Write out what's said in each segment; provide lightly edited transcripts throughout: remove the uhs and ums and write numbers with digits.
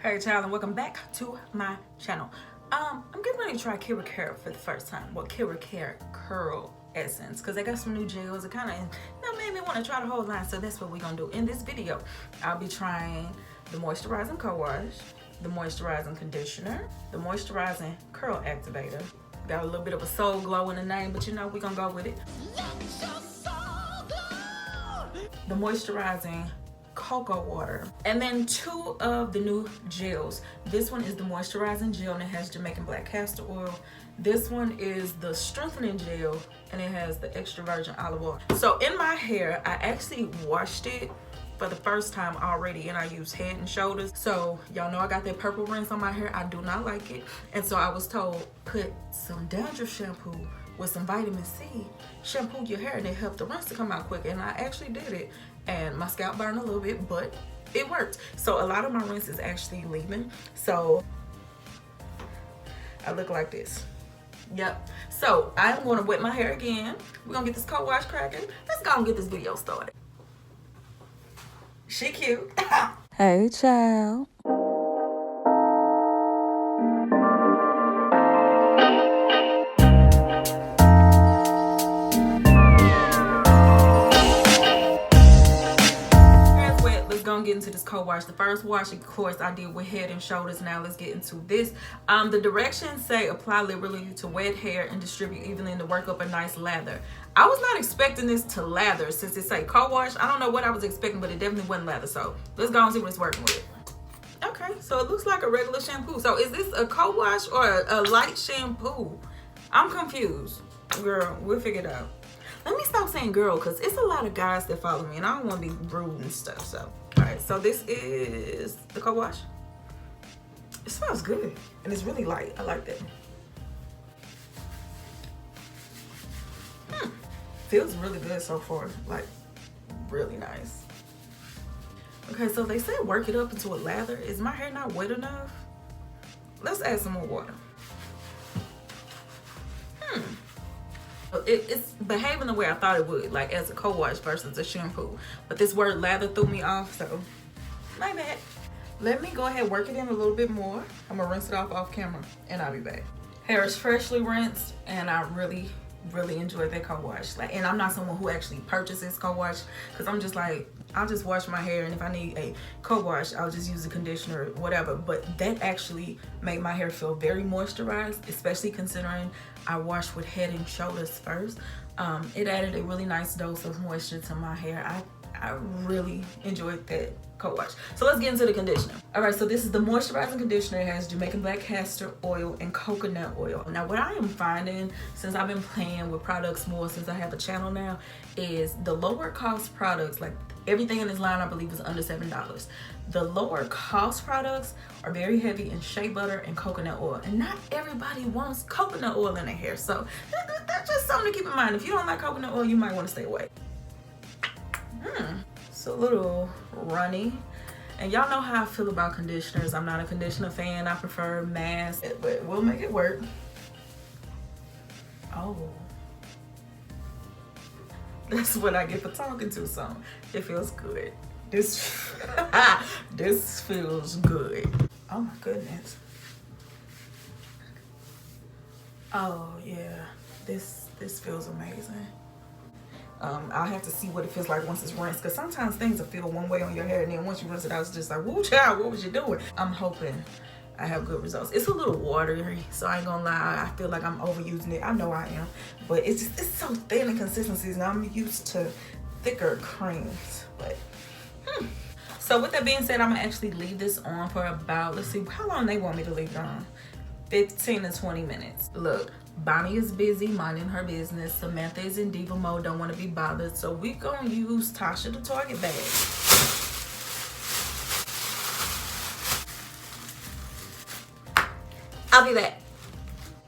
Hey child, and welcome back to my channel. I'm getting ready to try KeraCare for the first time. Well, KeraCare CurlEssence, because they got some new gels. It kind of made me want to try the whole line, so that's what we're gonna do in this video. I'll be trying the moisturizing co-wash, the moisturizing conditioner, the moisturizing curl activator. Got a little bit of a soul glow in the name, but you know we're gonna go with it. The moisturizing cocoa water, and then two of the new gels. This one is the moisturizing gel and it has Jamaican black castor oil. This one is the strengthening gel and it has the extra virgin olive oil. So in my hair, I actually washed it for the first time already and I used Head and Shoulders. So y'all know I got that purple rinse on my hair. I do not like it, and so I was told put some dandruff shampoo with some vitamin C, shampoo your hair, and it helped the rinse to come out quick. And I actually did it, and my scalp burned a little bit, but it worked. So a lot of my rinse is actually leaving. So I look like this. Yep. So I'm gonna wet my hair again. We're gonna get this co-wash cracking. Let's go and get this video started. She cute. Hey child. Get into this co-wash. The first wash, of course, I did with Head and Shoulders. Now let's get into this. The directions say apply liberally to wet hair and distribute evenly to work up a nice lather. I was not expecting this to lather since it say co-wash. I don't know what I was expecting, but it definitely wasn't lather. So let's go and see what it's working with. Okay, so it looks like a regular shampoo. So is this a co-wash or a light shampoo? I'm confused. Girl, we'll figure it out. Let me stop saying girl, because it's a lot of guys that follow me and I don't want to be rude and stuff. So all right, so this is the co-wash. It smells good and it's really light. I like that. Feels really good so far, like really nice. Okay, so they say work it up into a lather. Is my hair not wet enough? Let's add some more water. It's behaving the way I thought it would, like as a co-wash versus a shampoo. But this word lather threw me off, so my bad. Let me go ahead and work it in a little bit more. I'm gonna rinse it off camera and I'll be back. Hair is freshly rinsed and I really enjoyed that co-wash. Like, and I'm not someone who actually purchases co-wash, because I'm just like, I'll just wash my hair, and if I need a co-wash, I'll just use a conditioner, whatever. But that actually made my hair feel very moisturized, especially considering I washed with Head and Shoulders first. It added a really nice dose of moisture to my hair. I really enjoyed that co-wash. So let's get into the conditioner. All right, so this is the moisturizing conditioner. It has Jamaican black castor oil and coconut oil. Now what I am finding, since I've been playing with products more since I have a channel now, is the lower cost products, like everything in this line I believe is under $7. The lower cost products are very heavy in shea butter and coconut oil, and not everybody wants coconut oil in their hair. So that's just something to keep in mind. If you don't like coconut oil, you might want to stay away. It's a little runny, and y'all know how I feel about conditioners. I'm not a conditioner fan. I prefer mask, but we'll make it work. Oh, that's what I get for talking too soon. It feels good. This this feels good. Oh my goodness. Oh yeah, this feels amazing. I'll have to see what it feels like once it's rinsed, because sometimes things will feel one way on your hair and then once you rinse it out, it's just like, woo child, what was you doing? I'm hoping I have good results. It's a little watery, so I ain't gonna lie, I feel like I'm overusing it. I know I am, but it's so thin in consistencies and I'm used to thicker creams. But so with that being said, I'm gonna actually leave this on for about, let's see, how long they want me to leave it on? 15 to 20 minutes. Look, Bonnie is busy minding her business. Samantha is in diva mode, don't want to be bothered. So we gonna use Tasha the Target bag. I'll be back.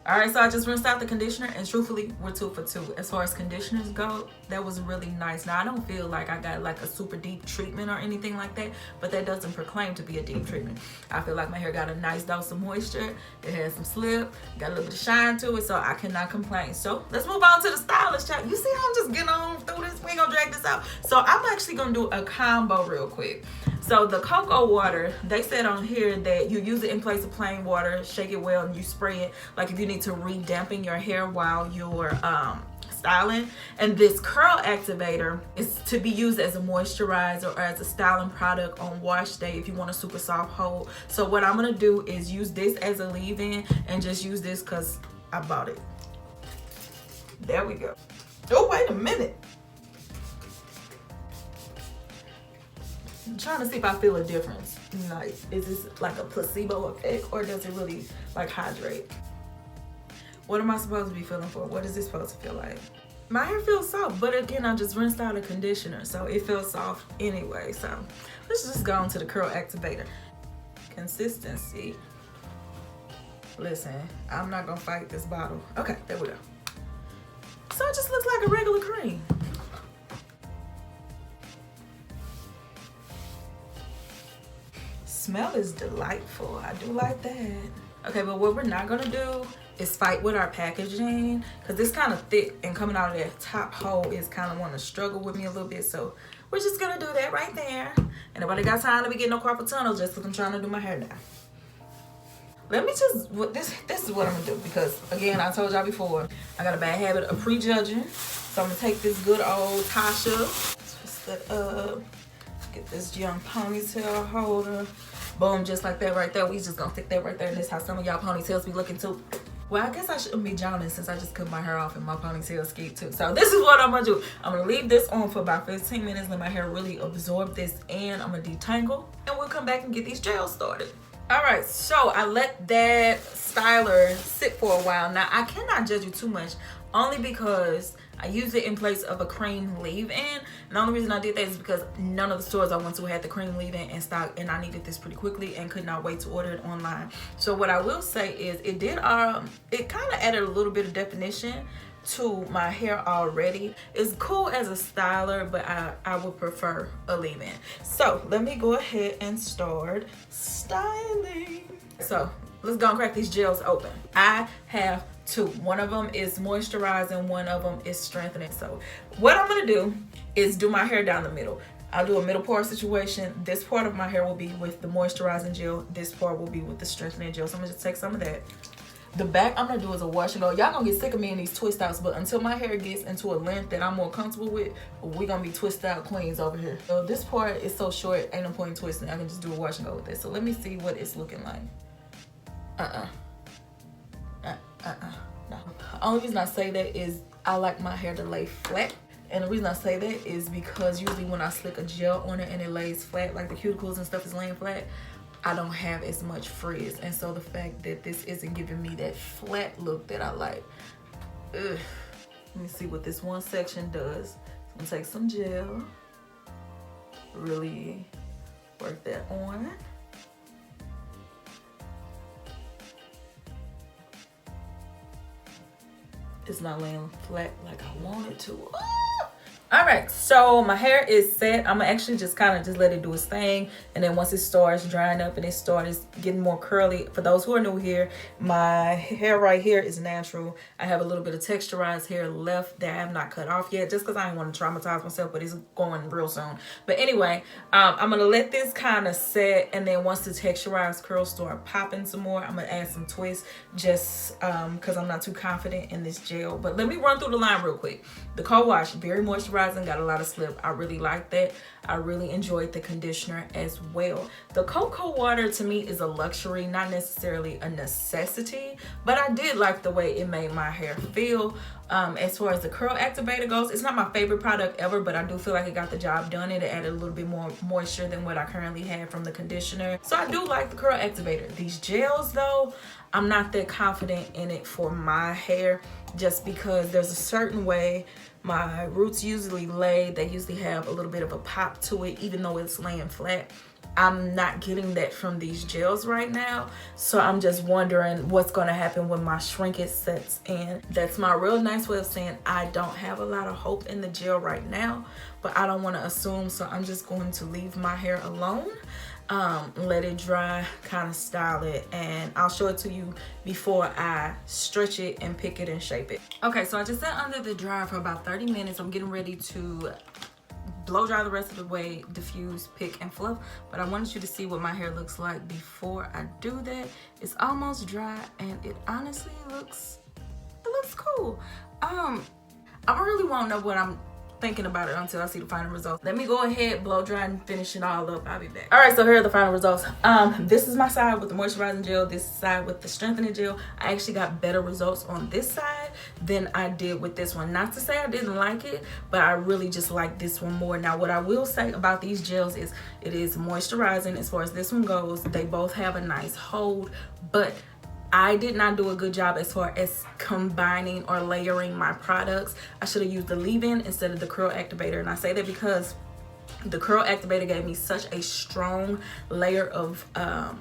All right, so I just rinsed out the conditioner, and truthfully, we're 2 for 2. As far as conditioners go, that was really nice. Now, I don't feel like I got like a super deep treatment or anything like that, but that doesn't proclaim to be a deep treatment. I feel like my hair got a nice dose of moisture. It has some slip, got a little bit of shine to it, so I cannot complain. So let's move on to the Stylist Chapter. You see how I'm just getting on through this? We ain't gonna drag this out. So I'm actually gonna do a combo real quick. So So the cocoa water, they said on here that you use it in place of plain water, shake it well, and you spray it like if you need to re-dampen your hair while you're styling. And this curl activator is to be used as a moisturizer or as a styling product on wash day if you want a super soft hold. So what I'm gonna do is use this as a leave-in and just use this because I bought it. There we go. Oh, wait a minute. I'm trying to see if I feel a difference. Like, is this like a placebo effect or does it really like hydrate? What am I supposed to be feeling for? What is this supposed to feel like? My hair feels soft, but again, I just rinsed out a conditioner, so it feels soft anyway. So let's just go on to the curl activator. Consistency. Listen, I'm not gonna fight this bottle. Okay, there we go. So it just looks like a regular cream. Smell is delightful. I do like that. Okay, but what we're not gonna do is fight with our packaging because it's kind of thick and coming out of that top hole is kind of want to struggle with me a little bit. So we're just gonna do that right there. And nobody got time to be getting no carpal tunnel just because I'm trying to do my hair now. Let me just, this is what I'm gonna do because again, I told y'all before, I got a bad habit of prejudging. So I'm gonna take this good old Tasha, twist it up, get this young ponytail holder. Boom, just like that right there. We just gonna stick that right there. And this is how some of y'all ponytails be looking too. Well, I guess I shouldn't be joning since I just cut my hair off and my ponytail ski too. So this is what I'm gonna do. I'm gonna leave this on for about 15 minutes, let my hair really absorb this, and I'm gonna detangle, and we'll come back and get these gels started. All right, so I let that styler sit for a while. Now, I cannot judge you too much, only because I used it in place of a cream leave-in. And the only reason I did that is because none of the stores I went to had the cream leave-in in stock, and I needed this pretty quickly and could not wait to order it online. So what I will say is it did, it kind of added a little bit of definition to my hair already. It's cool as a styler, but I would prefer a leave-in. So let me go ahead and start styling. So let's go and crack these gels open. I have two. One of them is moisturizing, one of them is strengthening. So what I'm gonna do is do my hair down the middle. I'll do a middle part situation. This part of my hair will be with the moisturizing gel. This part will be with the strengthening gel. So I'm gonna just take some of that. The back I'm gonna do is a wash and go. Y'all gonna get sick of me in these twist outs, but until my hair gets into a length that I'm more comfortable with, we're gonna be twist out queens over here. So this part is so short, ain't no point in twisting. I can just do a wash and go with this. So let me see what it's looking like. No. The only reason I say that is I like my hair to lay flat. And the reason I say that is because usually when I slick a gel on it and it lays flat, like the cuticles and stuff is laying flat, I don't have as much frizz. And so the fact that this isn't giving me that flat look that I like. Ugh. Let me see what this one section does. I'm gonna take some gel, really work that on. It's not laying flat like I want it to. All right, so my hair is set. I'm gonna actually just kind of just let it do its thing. And then once it starts drying up and it starts getting more curly, for those who are new here, my hair right here is natural. I have a little bit of texturized hair left that I have not cut off yet, just because I didn't want to traumatize myself, but it's going real soon. But anyway, I'm gonna let this kind of set, and then once the texturized curls start popping some more, I'm gonna add some twists just because I'm not too confident in this gel. But let me run through the line real quick. The co-wash, very moisturized. Got a lot of slip. I really like that. I really enjoyed the conditioner as well. The cocoa water to me is a luxury, not necessarily a necessity, but I did like the way it made my hair feel. As far as the curl activator goes, it's not my favorite product ever, but I do feel like it got the job done. It added a little bit more moisture than what I currently had from the conditioner. So I do like the curl activator. These gels though, I'm not that confident in it for my hair, just because there's a certain way my roots usually lay. They usually have a little bit of a pop to it, even though it's laying flat. I'm not getting that from these gels right now. So I'm just wondering what's gonna happen when my shrinkage sets in. That's my real nice way of saying I don't have a lot of hope in the gel right now, but I don't wanna assume, so I'm just going to leave my hair alone. Let it dry, kind of style it, and I'll show it to you before I stretch it and pick it and shape it. Okay, so I just sat under the dryer for about 30 minutes. I'm getting ready to blow dry the rest of the way, diffuse, pick, and fluff. But I wanted you to see what my hair looks like before I do that. It's almost dry, and it honestly looks cool. I don't really won't know what I'm thinking about it until I see the final results. Let me go ahead, blow dry, and finish it all up. I'll be back. All right, so here are the final results. This is my side with the moisturizing gel, this side with the strengthening gel. I actually got better results on this side than I did with this one. Not to say I didn't like it, but I really just like this one more. Now, what I will say about these gels is it is moisturizing as far as this one goes. They both have a nice hold, but I did not do a good job as far as combining or layering my products. I should have used the leave-in instead of the curl activator. And I say that because the curl activator gave me such a strong layer of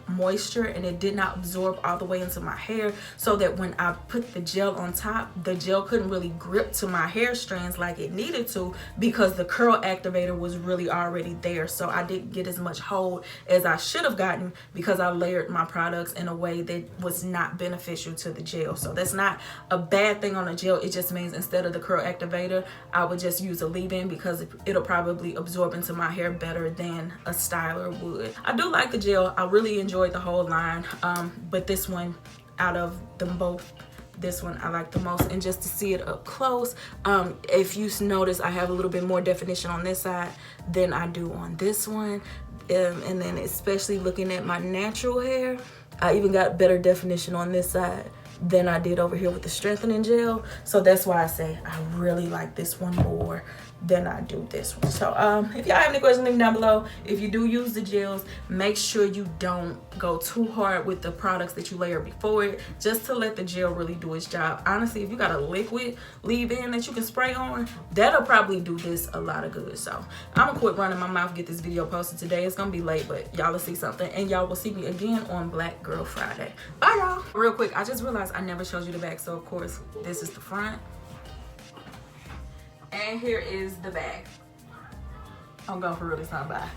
moisture, and it did not absorb all the way into my hair, so that when I put the gel on top, the gel couldn't really grip to my hair strands like it needed to, because the curl activator was really already there. So I didn't get as much hold as I should have gotten, because I layered my products in a way that was not beneficial to the gel. So that's not a bad thing on a gel. It just means instead of the curl activator, I would just use a leave-in, because it'll probably absorb into my hair better than a styler would. I do like the gel. I really enjoyed the whole line, but this one, out of them both, this one I like the most. And just to see it up close, if you notice, I have a little bit more definition on this side than I do on this one. And then especially looking at my natural hair, I even got better definition on this side than I did over here with the strengthening gel. So that's why I say I really like this one more than I do this one. So if y'all have any questions, leave them down below. If you do use the gels, make sure you don't go too hard with the products that you layer before it, just to let the gel really do its job. Honestly, if you got a liquid leave-in that you can spray on, that'll probably do this a lot of good. So I'm gonna quit running my mouth, get this video posted today. It's gonna be late, but y'all will see something, and y'all will see me again on Black Girl Friday. Bye, y'all. Real quick, I just realized I never showed you the back. So of course, this is the front, and here is the back. I'm going for real this time. Bye.